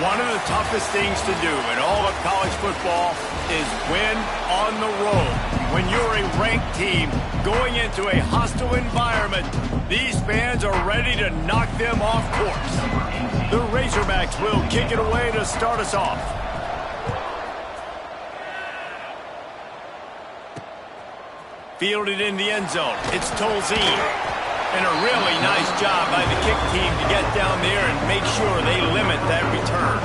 One of the toughest things to do in all of college football is win on the road. When you're a ranked team going into a hostile environment, these fans are ready to knock them off course. The Razorbacks will kick it away to start us off. Fielded in the end zone. It's Tolzien. And a really nice job by the kick team to get down there and make sure they limit that return.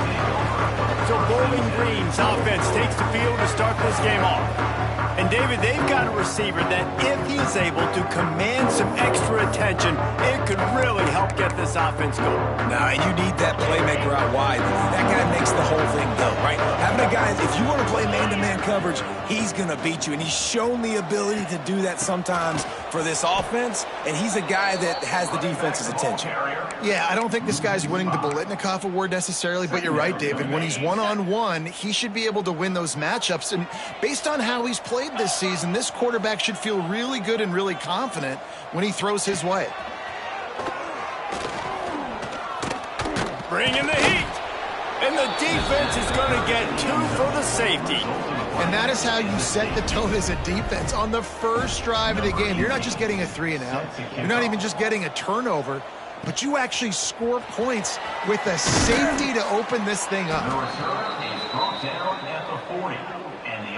So Bowling Green's offense takes the field to start this game off. And David, they've got a receiver that if he is able to command some extra attention, it could really help get this offense going. Now, you need that playmaker out wide. That guy makes the whole thing go, right? Having a guy, if you want to play man-to-man coverage, he's going to beat you. And he's shown the ability to do that sometimes for this offense. And he's a guy that has the defense's attention. Yeah, I don't think this guy's winning the Biletnikoff award necessarily, but you're right, David. When he's one-on-one, he should be able to win those matchups. And based on how he's played this season, this quarterback should feel really good and really confident when he throws his way. Bringing the heat. And the defense is going to get 2 for the safety. And that is how you set the tone as a defense. On the first drive of the game, you're not just getting a 3-and-out. You're not even just getting a turnover, but you actually score points with a safety to open this thing up.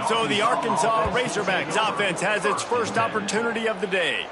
So the Arkansas Razorbacks offense has its first opportunity of the day.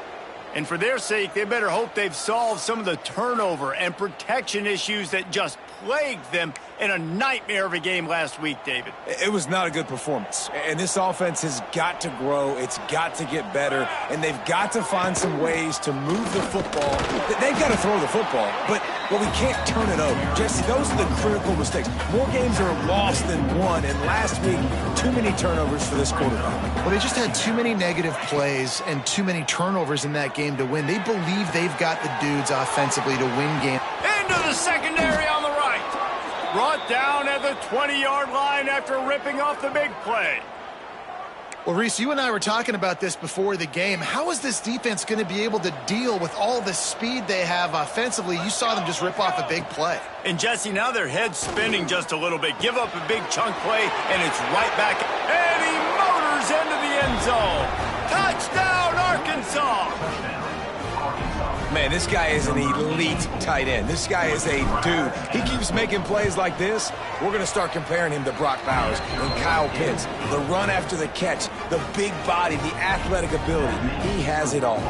And for their sake, they better hope they've solved some of the turnover and protection issues that just plagued them in a nightmare of a game last week, David. It was not a good performance. And this offense has got to grow. It's got to get better. And they've got to find some ways to move the football. They've got to throw the football. But we can't turn it over. Jesse, those are the critical mistakes. More games are lost than won. And last week, too many turnovers for this quarterback. Well, they just had too many negative plays and too many turnovers in that game to win. They believe they've got the dudes offensively to win games. Into the secondary on the right. Brought down at the 20-yard line after ripping off the big play. Well, Reese, you and I were talking about this before the game. How is this defense going to be able to deal with all the speed they have offensively? You saw them just rip off a big play. And, Jesse, now their head's spinning just a little bit. Give up a big chunk play, and it's right back. And he motors into the end zone. Touchdown, Arkansas! Man, this guy is an elite tight end. This guy is a dude. He keeps making plays like this. We're going to start comparing him to Brock Bowers and Kyle Pitts. The run after the catch, the big body, the athletic ability. He has it all.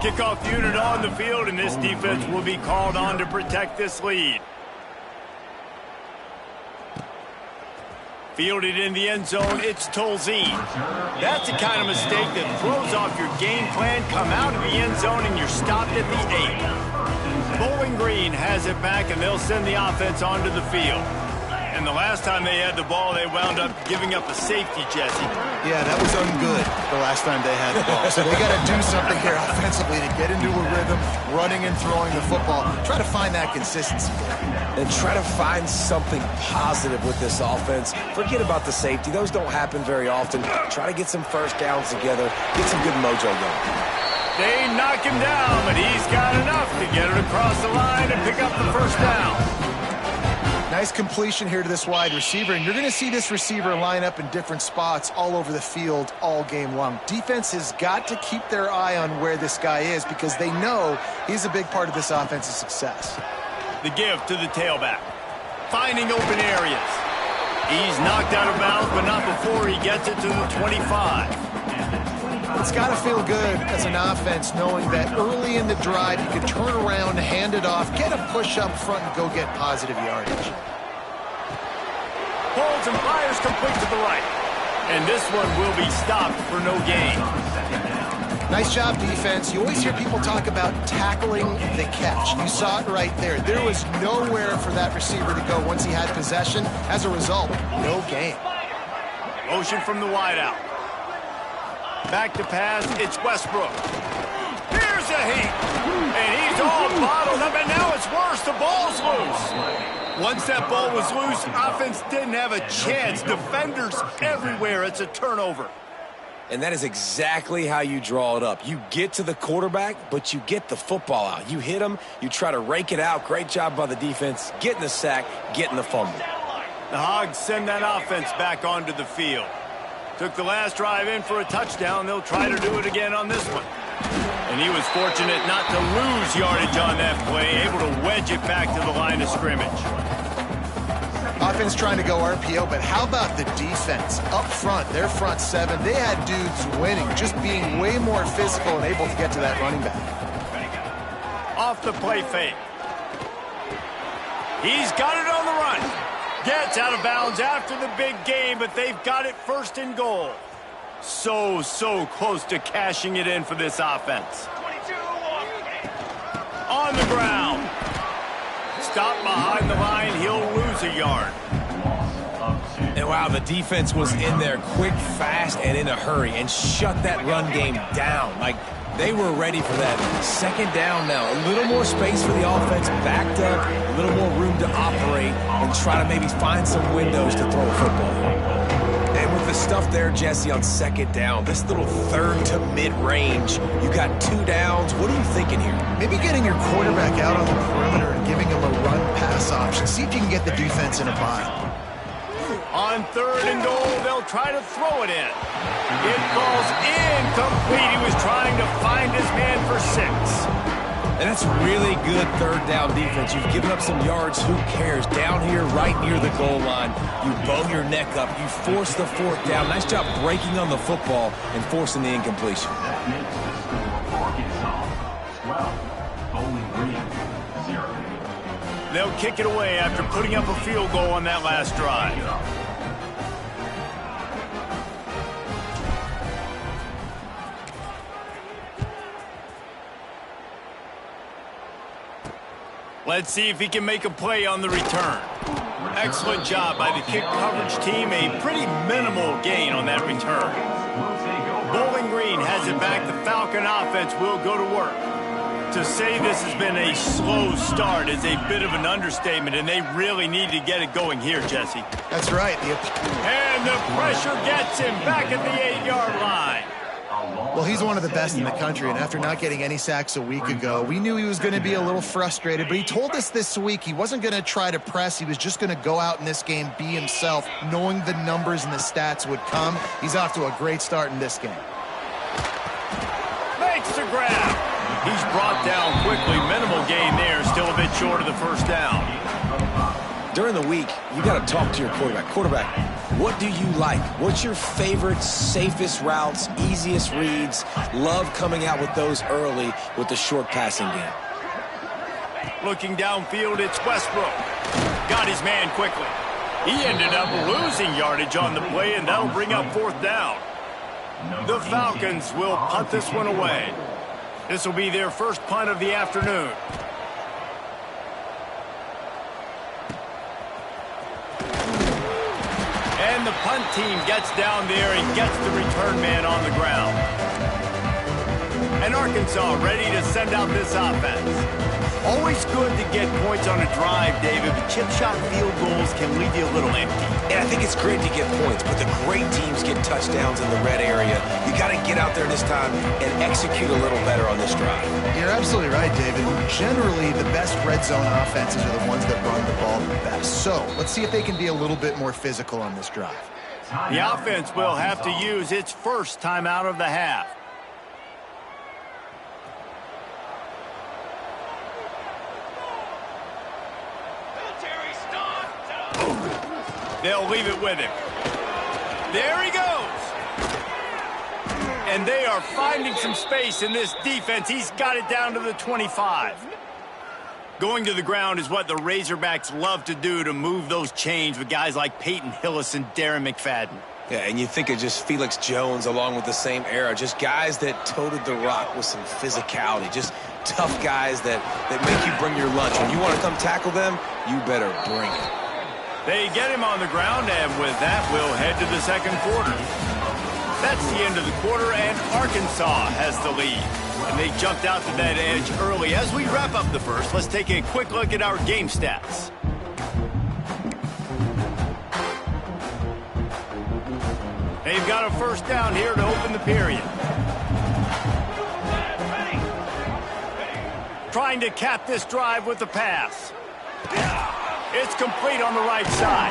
Kickoff unit on the field, and this defense will be called on to protect this lead. Fielded in the end zone, it's Tolzien. That's the kind of mistake that throws off your game plan. Come out of the end zone and you're stopped at the 8. Bowling Green has it back, and they'll send the offense onto the field. And the last time they had the ball, they wound up giving up a safety, Jesse. Yeah, that was ungood the last time they had the ball. So they got to do something here offensively to get into a rhythm, running and throwing the football. Try to find that consistency. And try to find something positive with this offense. Forget about the safety. Those don't happen very often. Try to get some first downs together. Get some good mojo going. They knock him down, but he's got enough to get it across the line and pick up the first down. Nice completion here to this wide receiver, and you're going to see this receiver line up in different spots all over the field all game long. Defense has got to keep their eye on where this guy is because they know he's a big part of this offense's success. The give to the tailback. Finding open areas. He's knocked out of bounds, but not before he gets it to the 25. It's got to feel good as an offense knowing that early in the drive you can turn around, hand it off, get a push up front, and go get positive yardage. Pulls and fires complete to the right. And this one will be stopped for no gain. Nice job, defense. You always hear people talk about tackling the catch. You saw it right there. There was nowhere for that receiver to go once he had possession. As a result, no gain. Motion from the wideout. Back to pass, it's Westbrook. Here's a heat. And he's all bottled up, and now it's worse. The ball's loose. Once that ball was loose, offense didn't have a chance. Defenders everywhere. It's a turnover. And that is exactly how you draw it up. You get to the quarterback, but you get the football out. You hit him, you try to rake it out. Great job by the defense, getting the sack, getting the fumble. The Hogs send that offense back onto the field. Took the last drive in for a touchdown. They'll try to do it again on this one. And he was fortunate not to lose yardage on that play, able to wedge it back to the line of scrimmage. Offense trying to go RPO, but how about the defense? Up front, their front seven, they had dudes winning, just being way more physical and able to get to that running back. Off the play fake. He's got it on the run. Gets out of bounds after the big game, but they've got it first and goal. So close to cashing it in for this offense. On the ground. Stop behind the line, he'll lose a yard. And wow, the defense was in there quick, fast, and in a hurry and shut that run game down. Like, they were ready for that. Second down now. A little more space for the offense, backed up, a little more room to operate and try to maybe find some windows to throw a football. And with the stuff there, Jesse, on second down, this little third to mid-range, you got 2 downs. What are you thinking here? Maybe getting your quarterback out on the perimeter and giving him a run-pass option. See if you can get the defense in a bind. On third and goal, they'll try to throw it in. It falls incomplete. He was trying to find his man for 6. And that's really good third down defense. You've given up some yards. Who cares? Down here, right near the goal line, you bow your neck up. You force the 4th down. Nice job breaking on the football and forcing the incompletion. They'll kick it away after putting up a field goal on that last drive. Let's see if he can make a play on the return. Excellent job by the kick coverage team. A pretty minimal gain on that return. Bowling Green has it back. The Falcon offense will go to work. To say this has been a slow start is a bit of an understatement, and they really need to get it going here, Jesse. That's right. And the pressure gets him back at the 8-yard line. Well, he's one of the best in the country, and after not getting any sacks a week ago, we knew he was going to be a little frustrated, but he told us this week he wasn't going to try to press. He was just going to go out in this game, be himself, knowing the numbers and the stats would come. He's off to a great start in this game. Makes the grab. He's brought down quickly. Minimal gain there, still a bit short of the first down. During the week, you got to talk to your quarterback. Quarterback, what do you like? What's your favorite, safest routes, easiest reads? Love coming out with those early with the short passing game. Looking downfield, it's Westbrook. Got his man quickly. He ended up losing yardage on the play, and that'll bring up 4th down. The Falcons will punt this one away. This will be their first punt of the afternoon. And the punt team gets down there and gets the return man on the ground. And Arkansas ready to send out this offense. Always good to get points on a drive, David, but chip shot field goals can leave you a little empty. And I think it's great to get points, but the great teams get touchdowns in the red area. You got to get out there this time and execute a little better on this drive. You're absolutely right, David. Generally, the best red zone offenses are the ones that run the ball the best. So let's see if they can be a little bit more physical on this drive. The offense will have to use its first timeout of the half. They'll leave it with him. There he goes. And they are finding some space in this defense. He's got it down to the 25. Going to the ground is what the Razorbacks love to do to move those chains with guys like Peyton Hillis and Darren McFadden. Yeah, and you think of just Felix Jones along with the same era. Just guys that toted the rock with some physicality. Just tough guys that make you bring your lunch. When you want to come tackle them, you better bring it. They get him on the ground, and with that, we'll head to the second quarter. That's the end of the quarter, and Arkansas has the lead. And they jumped out to that edge early. As we wrap up the first, let's take a quick look at our game stats. They've got a first down here to open the period. Trying to cap this drive with the pass. It's complete on the right side.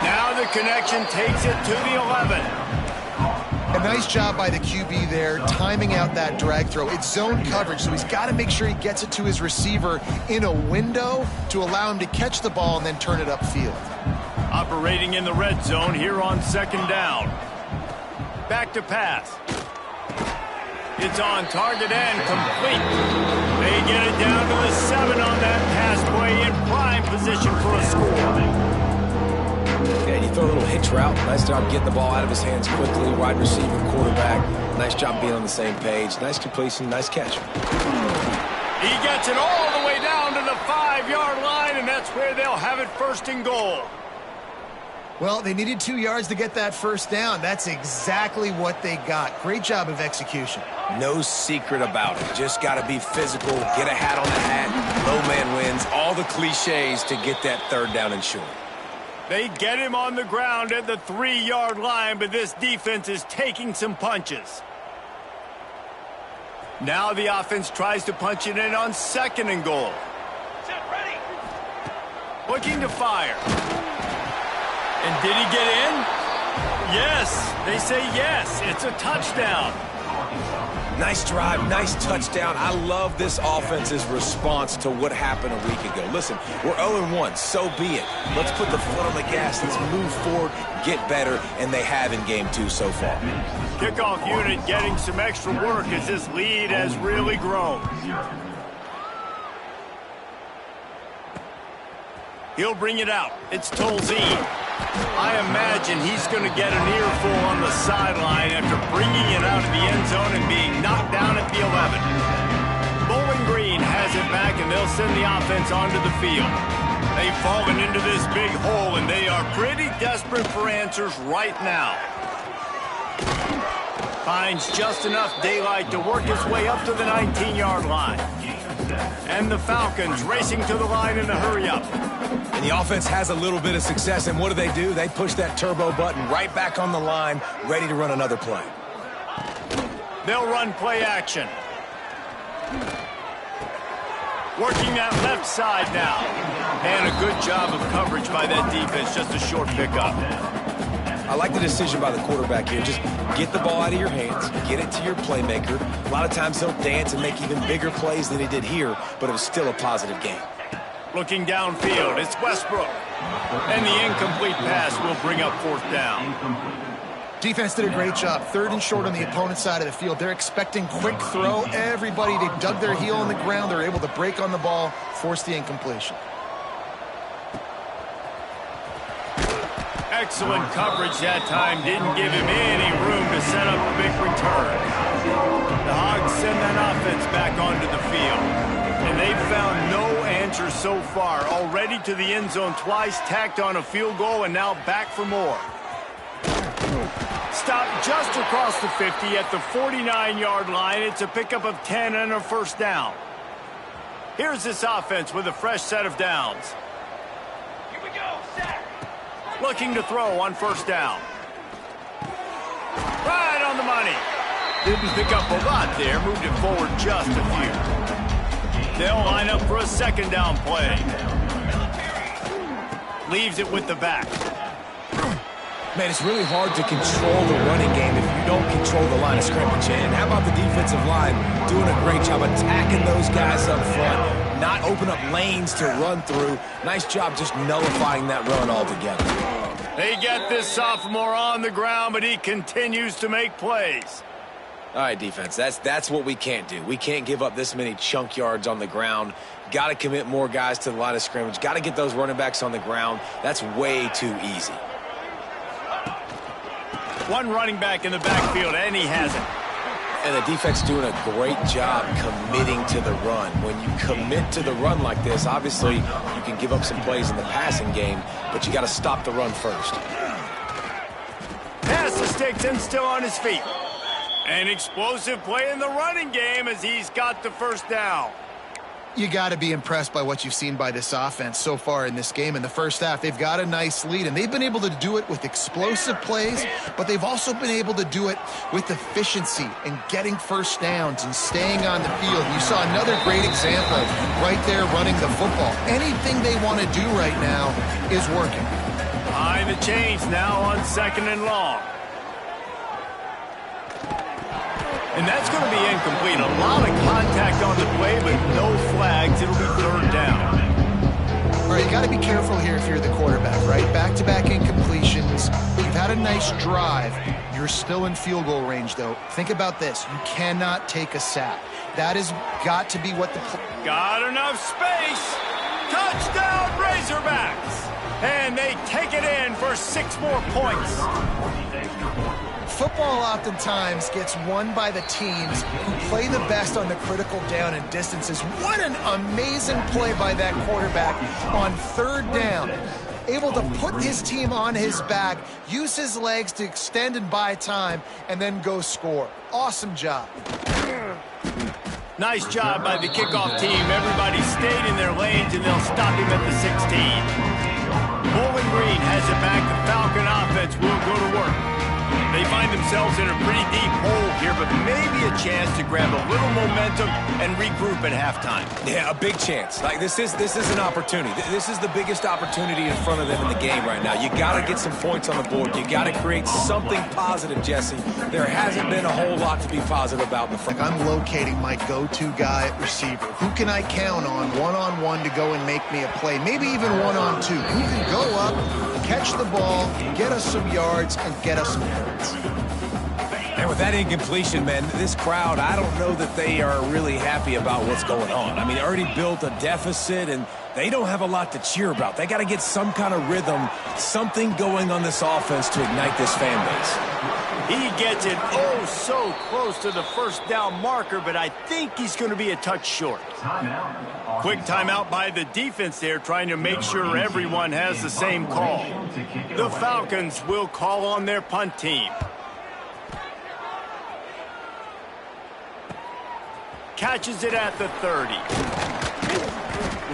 Now the connection takes it to the 11. A nice job by the QB there, timing out that drag throw. It's zone coverage, so he's got to make sure he gets it to his receiver in a window to allow him to catch the ball and then turn it upfield. Operating in the red zone here on second down. Back to pass. It's on target and complete. They get it down to the 7 on that pass play in prime position for a score. Yeah, and you throw a little hitch route. Nice job getting the ball out of his hands quickly. Wide receiver, quarterback. Nice job being on the same page. Nice completion, nice catch. He gets it all the way down to the 5-yard line, and that's where they'll have it first and goal. Well, they needed 2 yards to get that first down. That's exactly what they got. Great job of execution. No secret about it. Just got to be physical, get a hat on the hat, low man wins, all the cliches to get that third down and short. They get him on the ground at the 3-yard line, but this defense is taking some punches. Now the offense tries to punch it in on second and goal. Looking to fire. And did he get in? Yes. They say yes. It's a touchdown. Nice drive, nice touchdown. I love this offense's response to what happened a week ago. Listen, we're 0-1, so be it. Let's put the foot on the gas. Let's move forward, get better, and they have in game 2 so far. Kickoff unit getting some extra work as this lead has really grown. He'll bring it out. It's Tolzien. I imagine he's going to get an earful on the sideline after bringing it out of the end zone and being knocked down at the 11. Bowling Green has it back, and they'll send the offense onto the field. They've fallen into this big hole, and they are pretty desperate for answers right now. Finds just enough daylight to work his way up to the 19-yard line. And the Falcons racing to the line in a hurry-up. And the offense has a little bit of success, and what do? They push that turbo button right back on the line, ready to run another play. They'll run play action. Working that left side now. And a good job of coverage by that defense, just a short pickup. I like the decision by the quarterback here. Just get the ball out of your hands, get it to your playmaker. A lot of times he'll dance and make even bigger plays than he did here, but it was still a positive game. Looking downfield, it's Westbrook. And the incomplete pass will bring up fourth down. Defense did a great job. 3rd and short on the opponent's side of the field. They're expecting quick throw. Everybody, they dug their heel on the ground. They're able to break on the ball, force the incompletion. Excellent coverage that time. Didn't give him any room to set up a big return. The Hogs send that offense back onto the field. And they've found no answer so far. Already to the end zone twice, tacked on a field goal, and now back for more. Stopped just across the 50 at the 49-yard line. It's a pickup of 10 and a first down. Here's this offense with a fresh set of downs. Looking to throw on first down. Right on the money. Didn't pick up a lot there. Moved it forward just a few. They'll line up for a second down play. Leaves it with the back. Man, it's really hard to control the running game if you don't control the line of scrimmage. And how about the defensive line doing a great job attacking those guys up front, not open up lanes to run through. Nice job just nullifying that run altogether. They get this sophomore on the ground, but he continues to make plays. All right, defense, that's what we can't do. We can't give up this many chunk yards on the ground. Got to commit more guys to the line of scrimmage. Got to get those running backs on the ground. That's way too easy. One running back in the backfield, and he has it. And the defense doing a great job committing to the run. When you commit to the run like this, obviously you can give up some plays in the passing game, but you got to stop the run first. Pass to Stigson, still on his feet. An explosive play in the running game as he's got the first down. You got to be impressed by what you've seen by this offense so far in this game. In the first half, they've got a nice lead, and they've been able to do it with explosive plays, but they've also been able to do it with efficiency and getting first downs and staying on the field. You saw another great example right there running the football. Anything they want to do right now is working. Behind the chains now on 2nd and long. And that's going to be incomplete. A lot of contact on the play, but no flags. It'll be 3rd down. All right, you got to be careful here if you're the quarterback, right? Back-to-back incompletions. You've had a nice drive. You're still in field goal range, though. Think about this. You cannot take a sack. That has got to be what the... Got enough space. Touchdown, Razorbacks. And they take it in for 6 more points. Football oftentimes gets won by the teams who play the best on the critical down and distances. What an amazing play by that quarterback on 3rd down. Able to put his team on his back, use his legs to extend and buy time, and then go score. Awesome job. Nice job by the kickoff team. Everybody stayed in their lanes, and they'll stop him at the 16. Bowling Green has it back. The Falcon offense will go to work. They find themselves in a pretty deep hole here, but maybe a chance to grab a little momentum and regroup at halftime. Yeah, a big chance. Like this is an opportunity. This is the biggest opportunity in front of them in the game right now. You got to get some points on the board. You got to create something positive, Jesse. There hasn't been a whole lot to be positive about in the front. I'm locating my go-to guy at receiver. Who can I count on one-on-one to go and make me a play? Maybe even one-on-two. Who can go up, catch the ball, get us some yards, and get us some points. And with that incompletion, man, this crowd, I don't know that they are really happy about what's going on. I mean, they already built a deficit, and they don't have a lot to cheer about. They got to get some kind of rhythm, something going on this offense to ignite this fan base. He gets it oh so close to the 1st down marker, but I think he's going to be a touch short. Quick timeout by the defense there, trying to make sure everyone has the same call. The Falcons will call on their punt team. Catches it at the 30.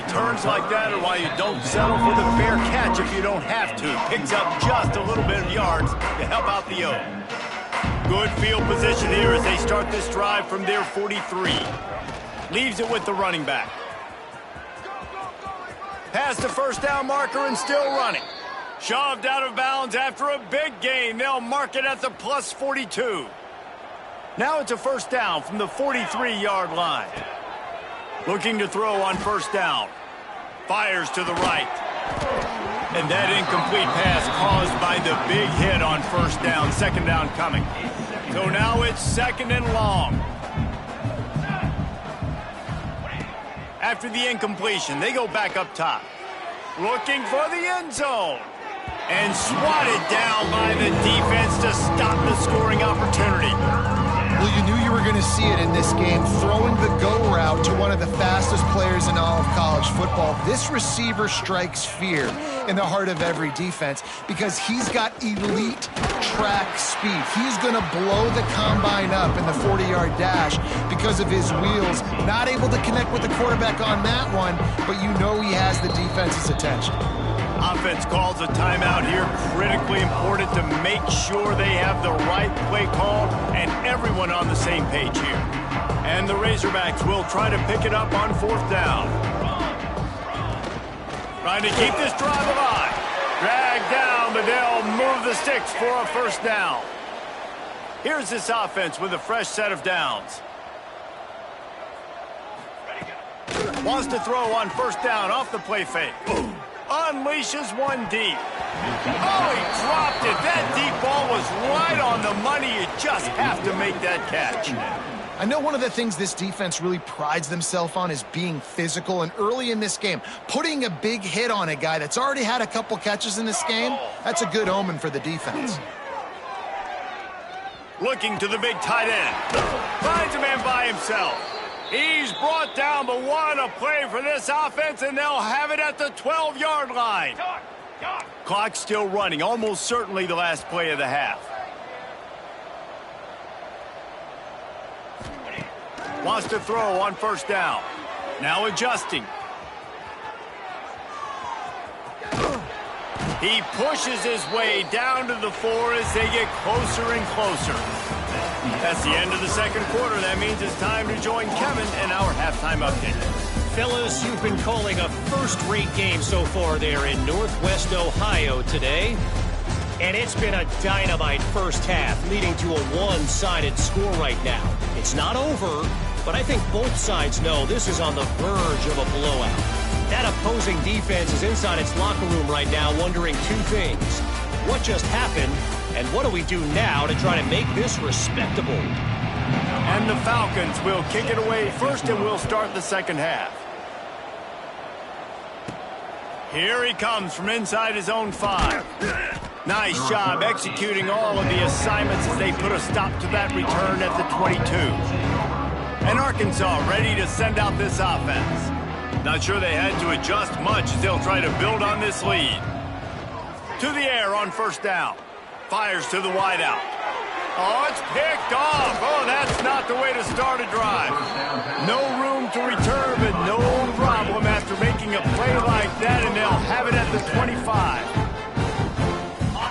Returns like that are why you don't settle for the fair catch if you don't have to. Picks up just a little bit of yards to help out the O. Good field position here as they start this drive from their 43. Leaves it with the running back. Past the 1st down marker and still running. Shoved out of bounds after a big gain. They'll mark it at the plus 42. Now it's a 1st down from the 43-yard line. Looking to throw on 1st down. Fires to the right. And that incomplete pass caused by the big hit on 1st down. 2nd down coming. So now it's 2nd and long. After the incompletion, they go back up top. Looking for the end zone. And swatted down by the defense to stop the scoring opportunity. Well, you knew you were going to see it in this game, throwing the go route to one of the fastest players in all of college football. This receiver strikes fear in the heart of every defense because he's got elite track speed. He's going to blow the combine up in the 40-yard dash because of his wheels. Not able to connect with the quarterback on that one, but you know he has the defense's attention. Offense calls a timeout here. Critically important to make sure they have the right play call and everyone on the same page here. And the Razorbacks will try to pick it up on 4th down. Trying to keep this drive alive. Dragged down, but they'll move the sticks for a 1st down. Here's this offense with a fresh set of downs. Wants to throw on 1st down off the play fake. Unleashes one deep. Oh, he dropped it. That deep ball was right on the money. You just have to make that catch. I know one of the things this defense really prides themselves on is being physical, and early in this game, putting a big hit on a guy that's already had a couple catches in this game, that's a good omen for the defense. Looking to the big tight end. Finds a man by himself. He's brought down, but what a play for this offense, and they'll have it at the 12-yard line. Clock still running, almost certainly the last play of the half. Wants to throw on 1st down. Now adjusting. He pushes his way down to the 4 as they get closer and closer. That's the end of the second quarter. That means it's time to join Kevin in our halftime update. Fellas, you've been calling a first-rate game so far there in Northwest Ohio today. And it's been a dynamite first half, leading to a one-sided score right now. It's not over, but I think both sides know this is on the verge of a blowout. That opposing defense is inside its locker room right now wondering two things. What just happened, and what do we do now to try to make this respectable? And the Falcons will kick it away first, and we'll start the second half. Here he comes from inside his own 5. Nice job executing all of the assignments as they put a stop to that return at the 22. And Arkansas ready to send out this offense. Not sure they had to adjust much as they'll try to build on this lead. To the air on first down. Fires to the wideout. Oh, it's picked off. Oh, that's not the way to start a drive. No room to return, but no problem after making a play like that, and they'll have it at the 25.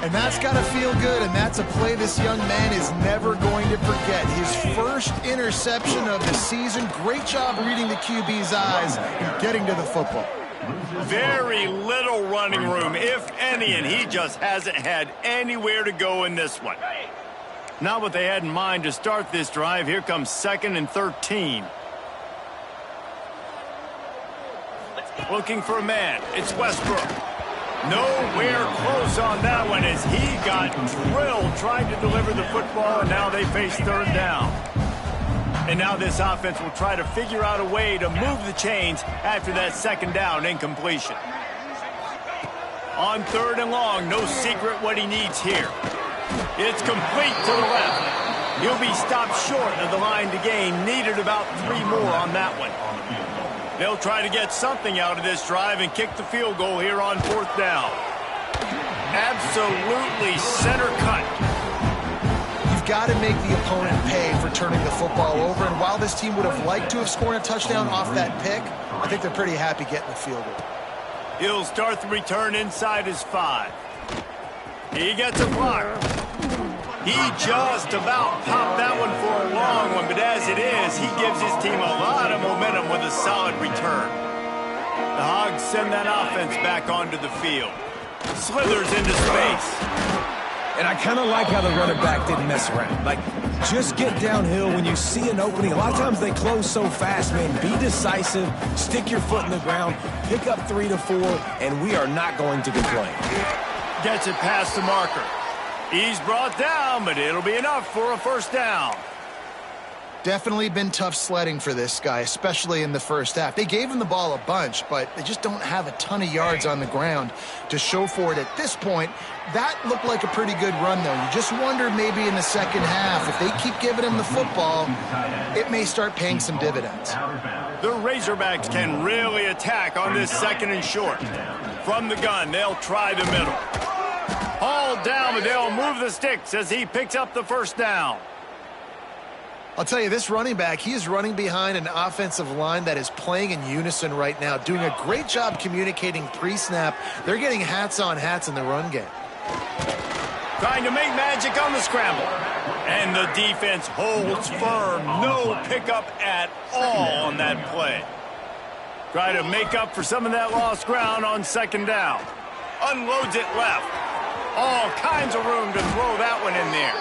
And that's got to feel good, and that's a play this young man is never going to forget. His first interception of the season. Great job reading the QB's eyes and getting to the football. Very little running room, if any, and he just hasn't had anywhere to go in this one. Not what they had in mind to start this drive. Here comes 2nd and 13. Looking for a man. It's Westbrook. Nowhere close on that one as he got drilled trying to deliver the football, and now they face third down. And now this offense will try to figure out a way to move the chains after that second down incompletion. On 3rd and long, no secret what he needs here. It's complete to the left. He'll be stopped short of the line to gain. Needed about 3 more on that one. They'll try to get something out of this drive and kick the field goal here on 4th down. Absolutely center cut. You've got to make the opponent pay for turning the football over, and while this team would have liked to have scored a touchdown off that pick, I think they're pretty happy getting the field goal. He'll start the return inside his 5. He gets a block. He just about popped that one for a long one, but as it is, he gives his team a lot of momentum with a solid return. The Hogs send that offense back onto the field. Slithers into space. And I kind of like how the running back didn't mess around. Like, just get downhill when you see an opening. A lot of times they close so fast, man. Be decisive, stick your foot in the ground, pick up 3 to 4, and we are not going to complain. Gets it past the marker. He's brought down, but it'll be enough for a first down. Definitely been tough sledding for this guy, especially in the first half. They gave him the ball a bunch, but they just don't have a ton of yards on the ground to show for it at this point. That looked like a pretty good run, though. You just wonder maybe in the second half, if they keep giving him the football, it may start paying some dividends. The Razorbacks can really attack on this 2nd and short. From the gun, they'll try the middle. Hauled down, but they'll move the sticks as he picks up the first down. I'll tell you, this running back, he is running behind an offensive line that is playing in unison right now, doing a great job communicating pre-snap. They're getting hats on hats in the run game. Trying to make magic on the scramble. And the defense holds firm. No pickup at all on that play. Try to make up for some of that lost ground on 2nd down. Unloads it left. All kinds of room to throw that one in there.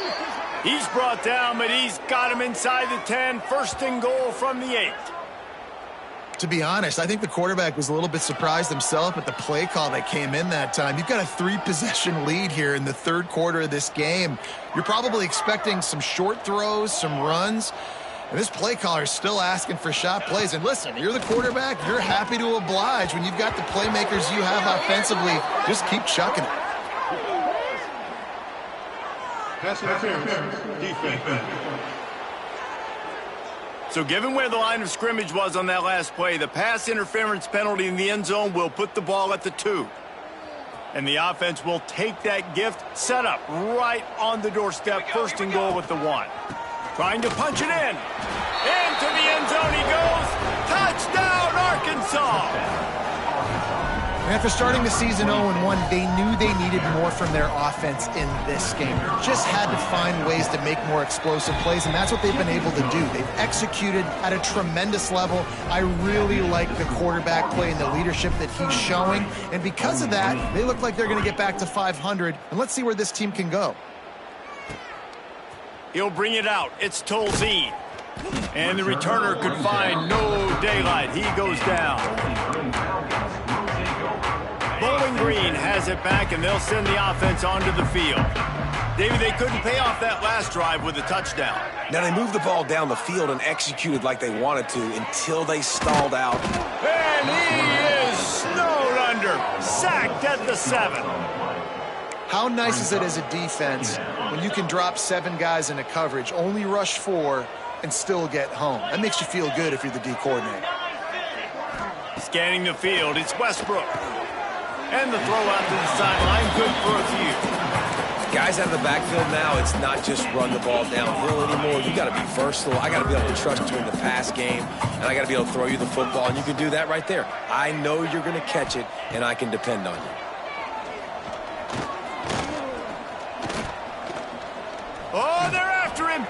He's brought down, but he's got him inside the 10. 1st and goal from the 8. To be honest, I think the quarterback was a little bit surprised himself at the play call that came in that time. You've got a 3-possession lead here in the 3rd quarter of this game. You're probably expecting some short throws, some runs. And this play caller is still asking for shot plays. And listen, you're the quarterback. You're happy to oblige when you've got the playmakers you have offensively. Just keep chucking it. Pass interference. Defense. So given where the line of scrimmage was on that last play, the pass interference penalty in the end zone will put the ball at the 2. And the offense will take that gift set up right on the doorstep. 1st and goal with the 1. Trying to punch it in. Into the end zone he goes. Touchdown, Arkansas. And after starting the season 0-1, they knew they needed more from their offense in this game. Just had to find ways to make more explosive plays, and that's what they've been able to do. They've executed at a tremendous level. I really like the quarterback play and the leadership that he's showing, and because of that, they look like they're going to get back to 500, and let's see where this team can go. He'll bring it out. It's Tolzien. And the returner could find no daylight. He goes down. Bowling Green has it back, and they'll send the offense onto the field. Davey, they couldn't pay off that last drive with a touchdown. Now, they moved the ball down the field and executed like they wanted to until they stalled out. And he is snowed under. Sacked at the 7. How nice is it as a defense when you can drop 7 guys into coverage, only rush 4, and still get home? That makes you feel good if you're the D coordinator. Scanning the field, it's Westbrook. And the throw out to the sideline, good for a few. Guys out of the backfield now, it's not just run the ball downhill anymore. You got to be versatile. I got to be able to trust you in the pass game, and I got to be able to throw you the football, and you can do that right there. I know you're going to catch it, and I can depend on you. Oh, they're after him.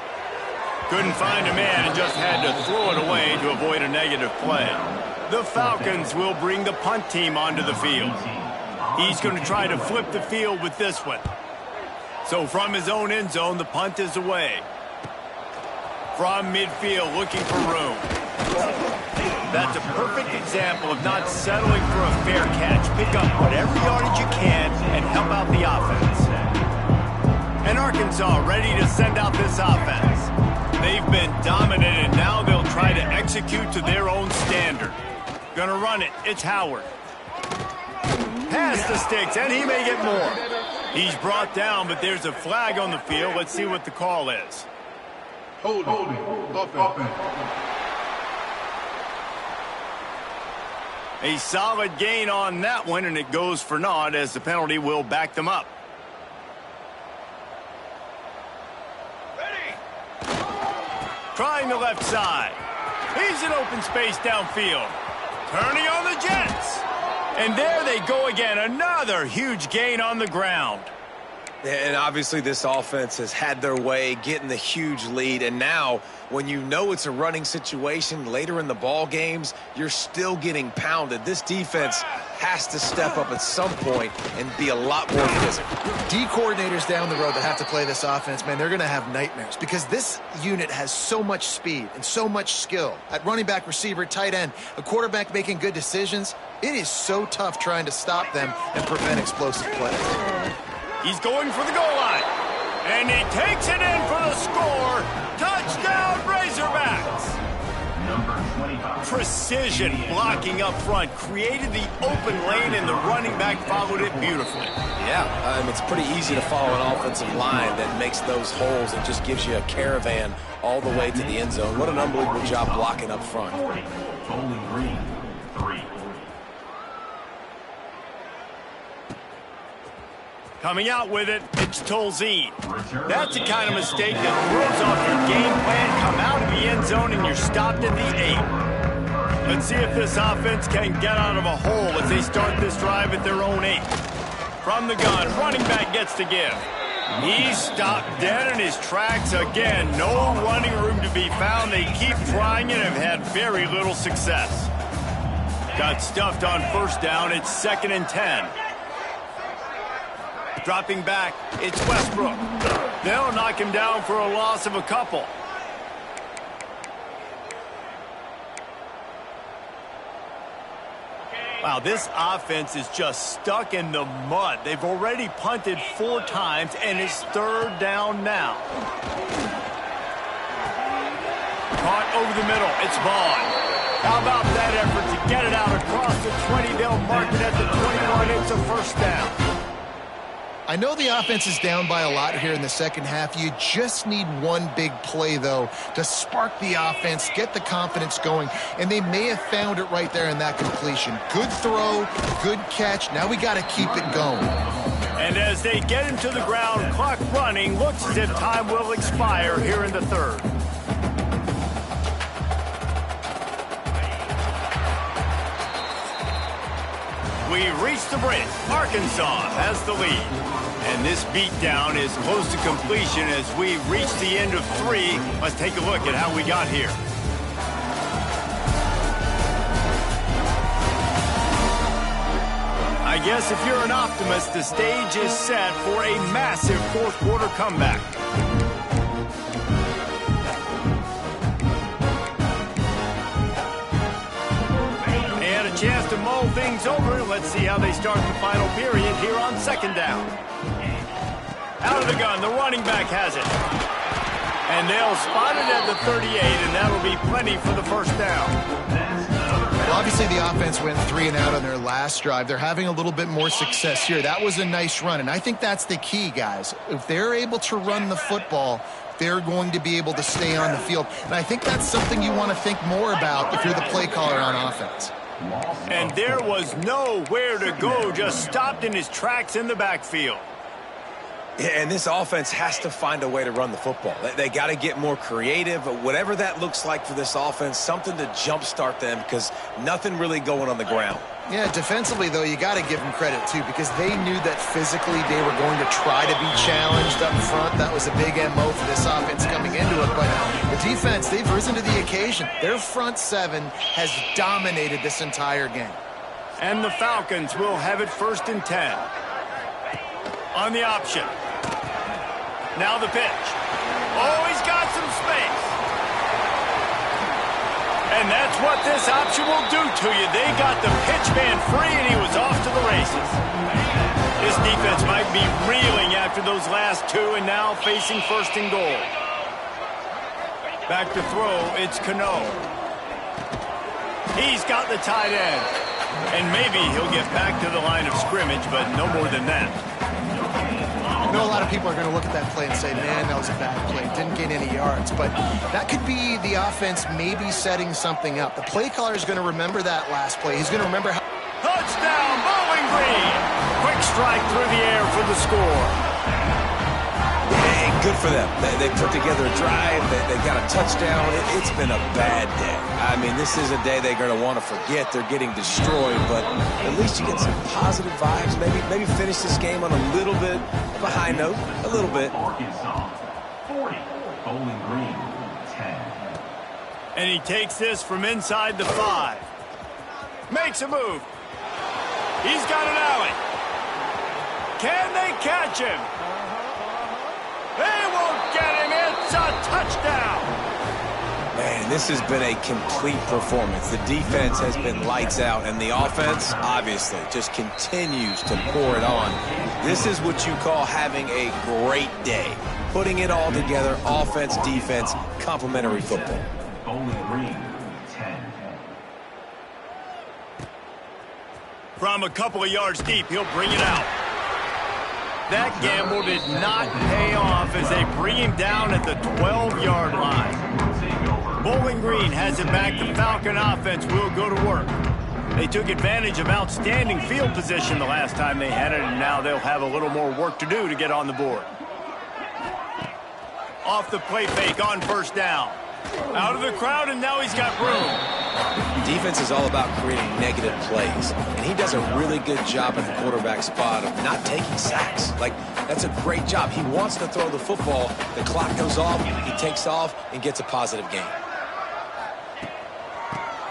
Couldn't find a man and just had to throw it away to avoid a negative play. The Falcons will bring the punt team onto the field. He's going to try to flip the field with this one. So from his own end zone, the punt is away. From midfield, looking for room. That's a perfect example of not settling for a fair catch. Pick up whatever yardage you can and help out the offense. And Arkansas ready to send out this offense. They've been dominant, and now they'll try to execute to their own standard. Gonna run it. It's Howard. Pass the sticks, and he may get more. He's brought down, but there's a flag on the field. Let's see what the call is. Holding. Offense. A solid gain on that one, and it goes for naught as the penalty will back them up. Trying the left side. He's in open space downfield. Turning on the Jets. And there they go again. Another huge gain on the ground. And obviously this offense has had their way, getting the huge lead. And now, when you know it's a running situation later in the ball games, you're still getting pounded. This defense has to step up at some point and be a lot more physical. D coordinators down the road that have to play this offense, man, they're going to have nightmares because this unit has so much speed and so much skill. At running back, receiver, tight end, a quarterback making good decisions, it is so tough trying to stop them and prevent explosive plays. He's going for the goal line. And he takes it in for the score. Touchdown, Razorbacks. Precision blocking up front created the open lane, and the running back followed it beautifully. Yeah, it's pretty easy to follow an offensive line that makes those holes and just gives you a caravan all the way to the end zone. What an unbelievable job blocking up front. Bowling Green, 3. Coming out with it, it's Tolzien. That's the kind of mistake that throws off your game plan. Come out of the end zone and you're stopped at the 8. Let's see if this offense can get out of a hole as they start this drive at their own 8. From the gun, running back gets to give. He's stopped dead in his tracks again. No running room to be found. They keep trying it and have had very little success. Got stuffed on first down. It's 2nd and 10. Dropping back, it's Westbrook. They'll knock him down for a loss of a couple. Wow, this offense is just stuck in the mud. They've already punted 4 times, and it's 3rd down now. Caught over the middle, it's Vaughn. How about that effort to get it out across the 20? They'll mark it at the 21. It's a first down. I know the offense is down by a lot here in the second half. You just need one big play, though, to spark the offense, get the confidence going, and they may have found it right there in that completion. Good throw, good catch. Now we got to keep it going. And as they get into the ground, clock running, looks as if time will expire here in the 3rd. we reach the bridge. Arkansas has the lead. And this beatdown is close to completion as we reach the end of 3. Let's take a look at how we got here. I guess if you're an optimist, the stage is set for a massive fourth-quarter comeback. And a chance to mull things over. Let's see how they start the final period here on second down. Out of the gun, the running back has it. And they'll spot it at the 38, and that'll be plenty for the first down. Well, obviously, the offense went 3 and out on their last drive. They're having a little bit more success here. That was a nice run, and I think that's the key, guys. If they're able to run the football, they're going to be able to stay on the field. And I think that's something you want to think more about if you're the play caller on offense. And there was nowhere to go, just stopped in his tracks in the backfield. Yeah, and this offense has to find a way to run the football. They got to get more creative, but whatever that looks like for this offense, something to jumpstart them because nothing really going on the ground. Yeah, defensively, though, you got to give them credit, too, because they knew that physically they were going to try to be challenged up front. That was a big MO for this offense coming into it. But the defense, they've risen to the occasion. Their front 7 has dominated this entire game. And the Falcons will have it 1st and 10. On the option. Now the pitch. Oh, he's got some space. And that's what this option will do to you. They got the pitch man free, and he was off to the races. This defense might be reeling after those last 2 and now facing 1st and goal. Back to throw, it's Cano. He's got the tight end. And maybe he'll get back to the line of scrimmage, but no more than that. I know a lot of people are going to look at that play and say, man, that was a bad play. Didn't gain any yards. But that could be the offense maybe setting something up. The play caller is going to remember that last play. He's going to remember how... Touchdown, Bowling Green! Quick strike through the air for the score. Hey, good for them. They put together a drive. They got a touchdown. It's been a bad day. I mean, this is a day they're going to want to forget. They're getting destroyed, but at least you get some positive vibes. Maybe finish this game on a little bit of a high note. A little bit. Arkansas, 40. Bowling Green, 10. And he takes this from inside the 5. Makes a move. He's got an alley. Can they catch him? They won't get him. It's a touchdown. Man, this has been a complete performance. The defense has been lights out, and the offense, obviously, just continues to pour it on. This is what you call having a great day. Putting it all together, offense, defense, complementary football. Bowling Green, 10. From a couple of yards deep, he'll bring it out. That gamble did not pay off as they bring him down at the 12-yard line. Bowling Green has it back. The Falcon offense will go to work. They took advantage of outstanding field position the last time they had it, and now they'll have a little more work to do to get on the board. Off the play fake on 1st down. Out of the crowd, and now he's got room. Defense is all about creating negative plays, and he does a really good job at the quarterback spot of not taking sacks. Like, that's a great job. He wants to throw the football. The clock goes off, he takes off, and gets a positive gain.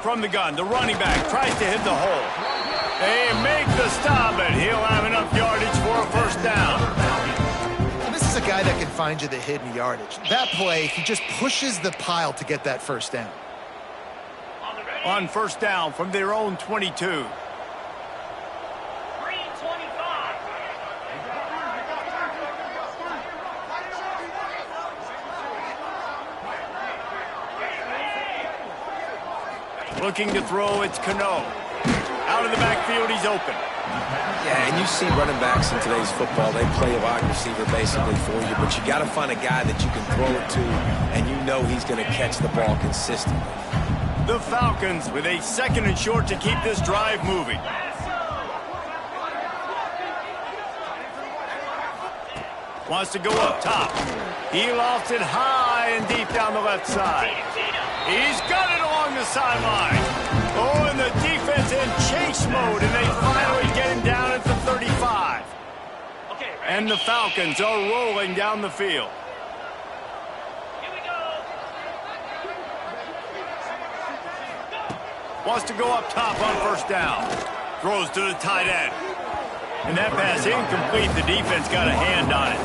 From the gun, the running back tries to hit the hole. They make the stop, and he'll have enough yardage for a 1st down. This is a guy that can find you the hidden yardage. That play, he just pushes the pile to get that 1st down. On 1st down from their own 22. Looking to throw, it's Cano. Out of the backfield, he's open. Yeah, and you see running backs in today's football, they play a wide receiver basically for you, but you got to find a guy that you can throw it to, and you know he's going to catch the ball consistently. The Falcons with a 2nd and short to keep this drive moving. Wants to go up top. He lofts it high and deep down the left side. He's got it along the sideline. Oh, and the defense in chase mode, and they finally get him down at the 35. And the Falcons are rolling down the field. Wants to go up top on first down. Throws to the tight end. And that pass incomplete. The defense got a hand on it.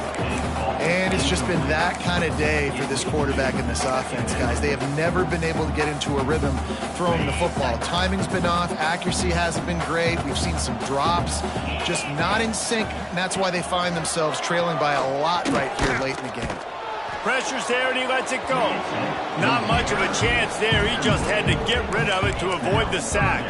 And it's just been that kind of day for this quarterback and this offense, guys. They have never been able to get into a rhythm throwing the football. Timing's been off. Accuracy hasn't been great. We've seen some drops. Just not in sync, and that's why they find themselves trailing by a lot right here late in the game. Pressure's there, and he lets it go. Not much of a chance there. He just had to get rid of it to avoid the sack.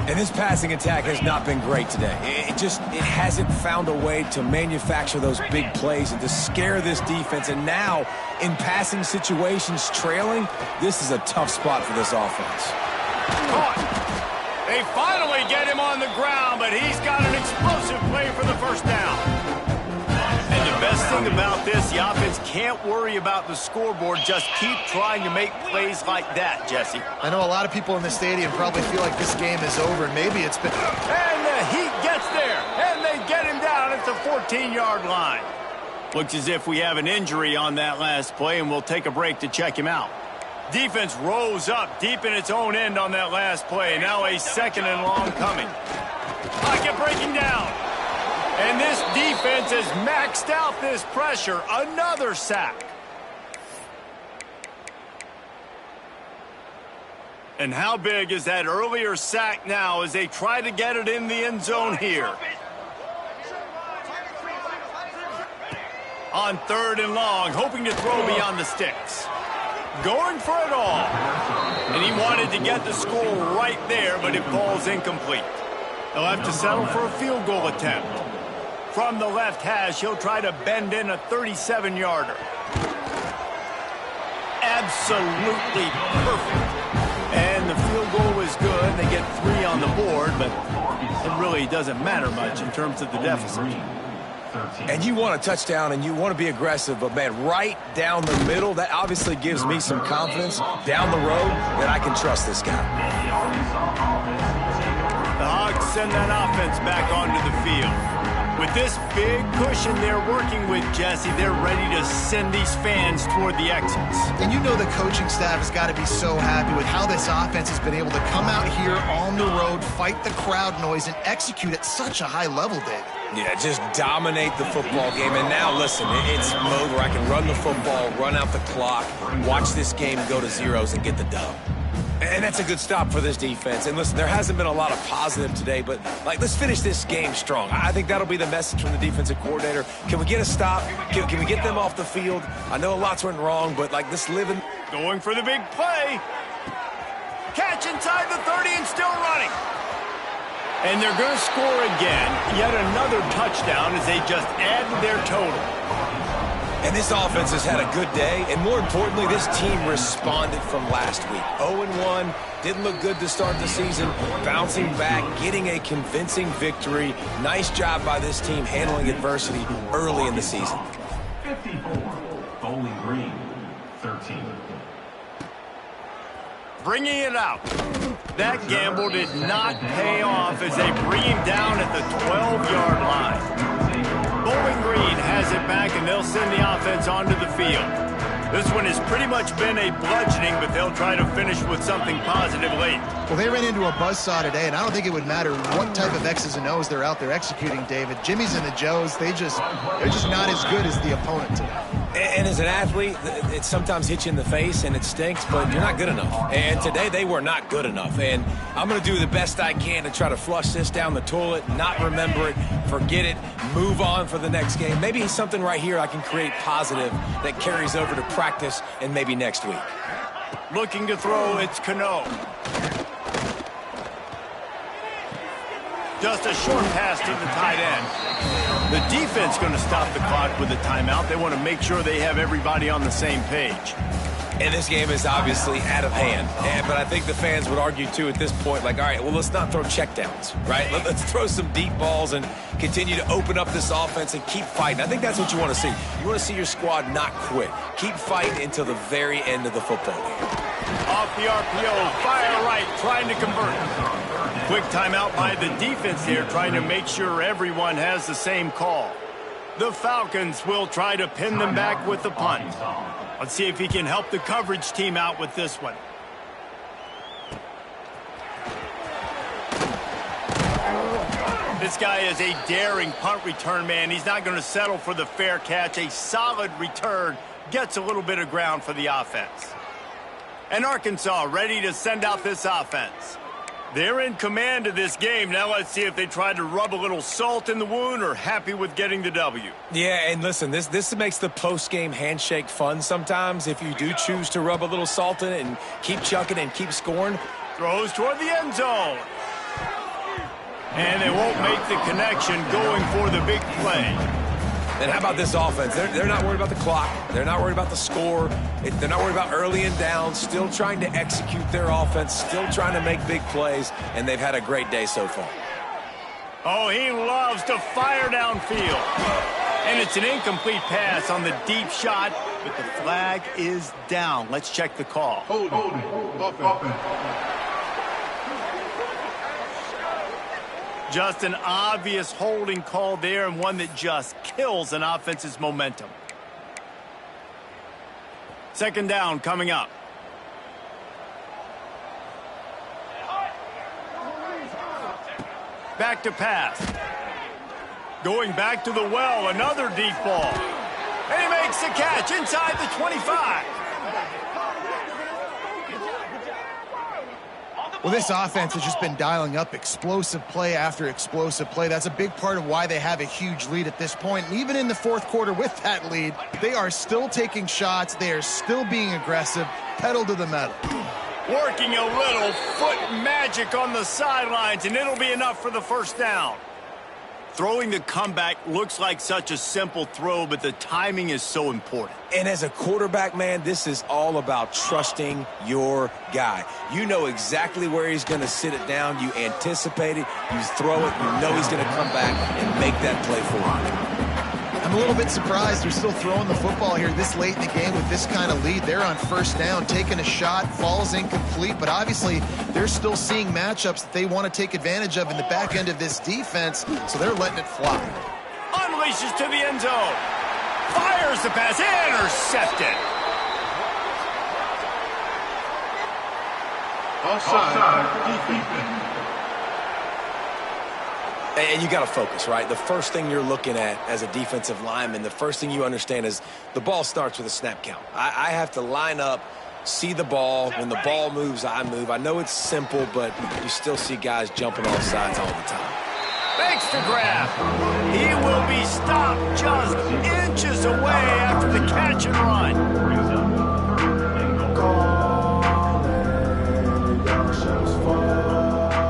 And this passing attack has not been great today. It hasn't found a way to manufacture those big plays and to scare this defense. And now, in passing situations, trailing, this is a tough spot for this offense. Caught. They finally get him on the ground, but he's got an explosive play for the first down. And the best thing about this, the offense can't worry about the scoreboard. Just keep trying to make plays like that, Jesse. I know a lot of people in the stadium probably feel like this game is over, and maybe it's been... And the Heat gets there, and they get him down at the 14-yard line. Looks as if we have an injury on that last play, and we'll take a break to check him out. Defense rose up deep in its own end on that last play. Now a second and long coming. Pocket breaking down. And this defense has maxed out this pressure. Another sack. And how big is that earlier sack now as they try to get it in the end zone here? On third and long, hoping to throw beyond the sticks. Going for it all. And he wanted to get the score right there, but it falls incomplete. They'll have to settle for a field goal attempt. From the left hash, he'll try to bend in a 37-yarder. Absolutely perfect. And the field goal was good. They get 3 on the board, but it really doesn't matter much in terms of the deficit. And you want a touchdown and you want to be aggressive, but, man, right down the middle, that obviously gives me some confidence down the road that I can trust this guy. The Hogs send that offense back onto the field. With this big cushion they're working with, Jesse, they're ready to send these fans toward the exits. And you know the coaching staff has got to be so happy with how this offense has been able to come out here on the road, fight the crowd noise, and execute at such a high level, David. Yeah, just dominate the football game. And now, listen, it's mode where I can run the football, run out the clock, watch this game go to zeros and get the dub. And that's a good stop for this defense. And listen, there hasn't been a lot of positive today, but, let's finish this game strong. I think that'll be the message from the defensive coordinator. Can we get a stop? Can we get them off the field? I know lots went wrong, but, this living... Going for the big play. Catch inside the 30 and still running. And they're going to score again. Yet another touchdown as they just add to their total. And this offense has had a good day, and more importantly, this team responded from last week. 0-1, didn't look good to start the season, bouncing back, getting a convincing victory. Nice job by this team handling adversity early in the season. 54, Bowling Green, 13. Bringing it out. That gamble did not pay off as they bring him down at the 12-yard line. Bowling Green has it back, and they'll send the offense onto the field. This one has pretty much been a bludgeoning, but they'll try to finish with something positive late. Well, they ran into a buzzsaw today, and I don't think it would matter what type of X's and O's they're out there executing, David. Jimmy's and the Joes, they're just not as good as the opponent today. And as an athlete, it sometimes hits you in the face and it stinks, but you're not good enough. And today they were not good enough. And I'm going to do the best I can to try to flush this down the toilet, not remember it, forget it, move on for the next game. Maybe something right here I can create positive that carries over to practice and maybe next week. Looking to throw, it's Cano. Just a short pass to the tight end. The defense going to stop the clock with a timeout. They want to make sure they have everybody on the same page. And this game is obviously out of hand. But I think the fans would argue, too, at this point, all right, well, let's not throw checkdowns, right? Let's throw some deep balls and continue to open up this offense and keep fighting. I think that's what you want to see. You want to see your squad not quit. Keep fighting until the very end of the football game. Off the RPO, fire right, trying to convert. Quick timeout by the defense here, trying to make sure everyone has the same call. The Falcons will try to pin them back with the punt. Let's see if he can help the coverage team out with this one. This guy is a daring punt return man. He's not going to settle for the fair catch. A solid return gets a little bit of ground for the offense. And Arkansas ready to send out this offense. They're in command of this game. Now let's see if they try to rub a little salt in the wound or happy with getting the W. Yeah, and listen, this makes the post-game handshake fun sometimes if you do choose to rub a little salt in it and keep chucking and keep scoring. Throws toward the end zone. And they won't make the connection going for the big play. And how about this offense? They're not worried about the clock. They're not worried about the score. They're not worried about early and down. Still trying to execute their offense. Still trying to make big plays. And they've had a great day so far. Oh, he loves to fire downfield. And it's an incomplete pass on the deep shot, but the flag is down. Let's check the call. Hold it. Offense. Just an obvious holding call there, and one that just kills an offense's momentum. Second down coming up. Back to pass. Going back to the well, another deep ball. And he makes the catch inside the 25. Well, this offense has just been dialing up explosive play after explosive play. That's a big part of why they have a huge lead at this point. And even in the fourth quarter with that lead, they are still taking shots. They are still being aggressive, pedal to the metal. Working a little foot magic on the sidelines, and it'll be enough for the first down. Throwing the comeback looks like such a simple throw, but the timing is so important. And as a quarterback, man, this is all about trusting your guy. You know exactly where he's going to sit it down. You anticipate it. You throw it. You know he's going to come back and make that play for you. I'm a little bit surprised they're still throwing the football here this late in the game with this kind of lead. They're on first down, taking a shot, falls incomplete, but obviously they're still seeing matchups that they want to take advantage of in the back end of this defense, so they're letting it fly. Unleashes to the end zone. Fires the pass. Intercepted. Offside. And you got to focus, right? The first thing you're looking at as a defensive lineman, the first thing you understand is the ball starts with a snap count. I have to line up, see the ball. When the ball moves, I move. I know it's simple, but you still see guys jumping off sides all the time. Makes the grab. He will be stopped just inches away after the catch and run.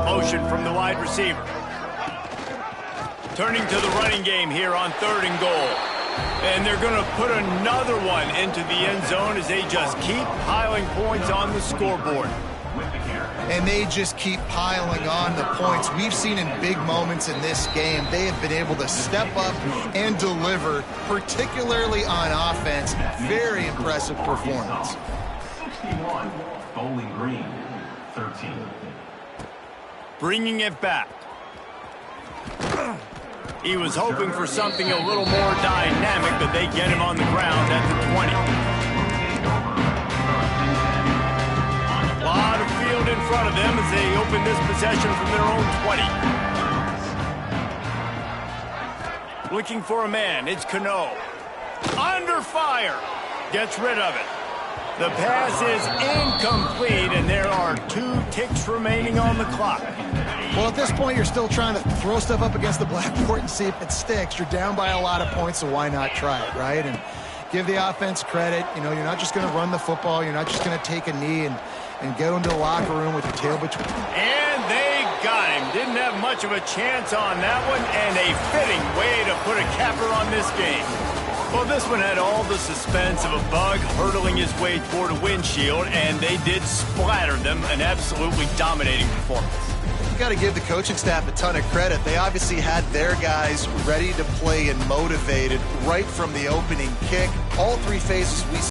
Motion from the wide receiver. Turning to the running game here on 3rd and goal. And they're going to put another one into the end zone as they just keep piling points on the scoreboard. And they just keep piling on the points. We've seen in big moments in this game, they have been able to step up and deliver, particularly on offense. Very impressive performance. 61, Bowling Green, 13. Bringing it back. He was hoping for something a little more dynamic, but they get him on the ground at the 20. A lot of field in front of them as they open this possession from their own 20. Looking for a man, it's Cano. Under fire. Gets rid of it. The pass is incomplete, and there are 2 ticks remaining on the clock. Well, at this point, you're still trying to throw stuff up against the blackboard and see if it sticks. You're down by a lot of points, so why not try it, right? And give the offense credit. You know, you're not just going to run the football. You're not just going to take a knee and go into the locker room with your tail between. And they got him. Didn't have much of a chance on that one, and a fitting way to put a capper on this game. Well, this one had all the suspense of a bug hurtling his way toward a windshield, and they did splatter them. An absolutely dominating performance. You got to give the coaching staff a ton of credit. They obviously had their guys ready to play and motivated right from the opening kick. All 3 phases we